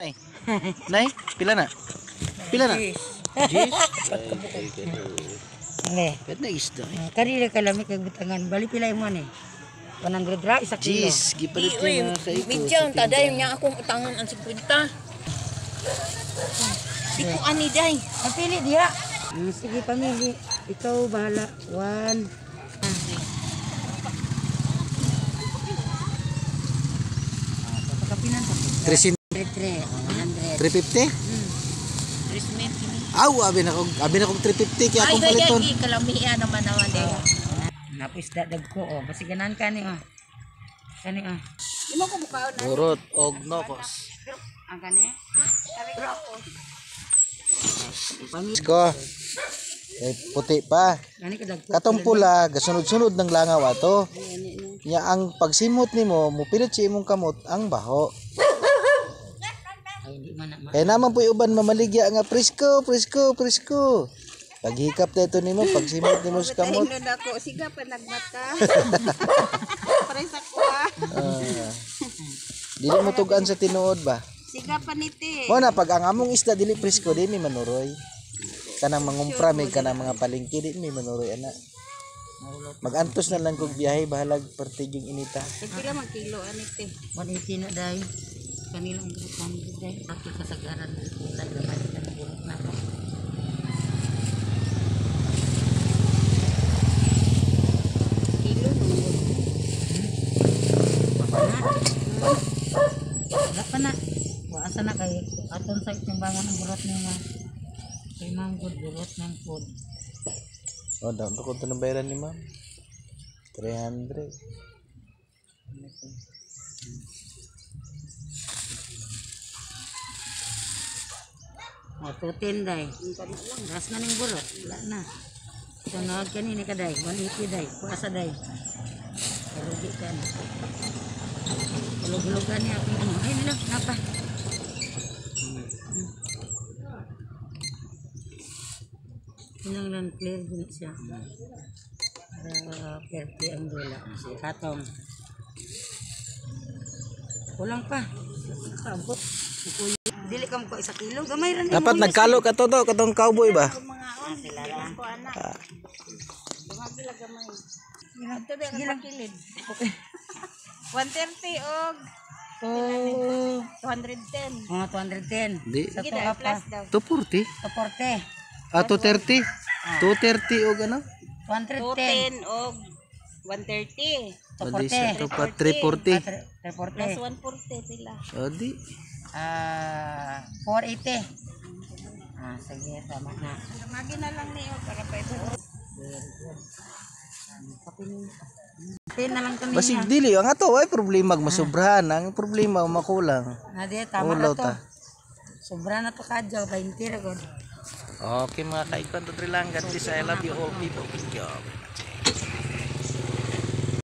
Nay, nay, pila na? Pila na? Jis? Nge. Pwede na isda. Karili ka lami kay butangan. Bali pilay mo ni. 100 ra isa kilo. Jis, gipalit yung mga kaiko. Bidyaw, taday niya akong utangan ang 50. Di ko ani day. Napili diha. Sige pamili. Ikaw bahala. 1. Pagkapinan sa 300. 100. 350? Christmas ini. Aw, abi na kong 350 kaya akong Ay, paliton. kalamihan naman day. Napis dadag ko oh. Basi ganan kani oh. Kani oh. Imo ko bukaon na. Urot og nokos. Ang kani? Ko. Eh, puti pa. Kani kadag ko. Katong pula, gasunod-sunod ng langaw ato. Nya ang pagsimot nimo, mupilit si imong kamot ang baho. Ay di man na. Kaya naman po uban mamaligya nga presko. Paghikap na ito nimo, pagsimot nimo sa kamot. Tayo na ako, siga pa nagmata. Pare sa ko Dili mo tugan sa tinuod ba? Siga pa niti. Mo na pag ang among isda dili presko di mi manuroy. Kanang mangumpra may kanang mga palengke di mi manuroy ana. Magantos na lang kog biyahe bahalag pertigyong inita. Pila man kilo aniti. 180 na day. Kanilang grupan day. Pati kasagaran nila naman ng burot na. Kilo Wala pa na. Waasa na kay aton sa timbangan ng burot niya. Kay manggod burot ng food. Oh, daw ko to nang bayaran ni ma'am. 300. O, 210 day. Ras na ning burot. Wala na. Sunod kanini ka day. 180 day. Puasa day. Kalugi ka na. Hulog-hulugan niya akong ano. Ay, nila. Napa. Lang clear din siya. Para perfect ang dula. Si Katong. Kulang pa. Kabot. Dili kam ko 1 kilo. Gamay ran. Dapat nagkalo ka to katong cowboy ba? sila lang ko anak. Dumagila gamay. Ito di ang pakilid. 130 og 210. Mga 210. Di. Sa Sige to daw, apa? plus daw. 240. 240. Ah, 230. 230 og ano? 110. 210 og 130. Adi sa to 240. pa 340. 'Plus 340. 140 sila. Adi. 480. Sige, tama na. Magi na lang niyo para pa ito. Pin na lang kami. Basig dili ang ato ay problema masubrahan, ang problema makulang. Nadi, tama Ulaw na to. ta. Sobra na to kadyo, 20 ra gud. Okay mga kaikon to lang. God bless. I love you all people. Good job.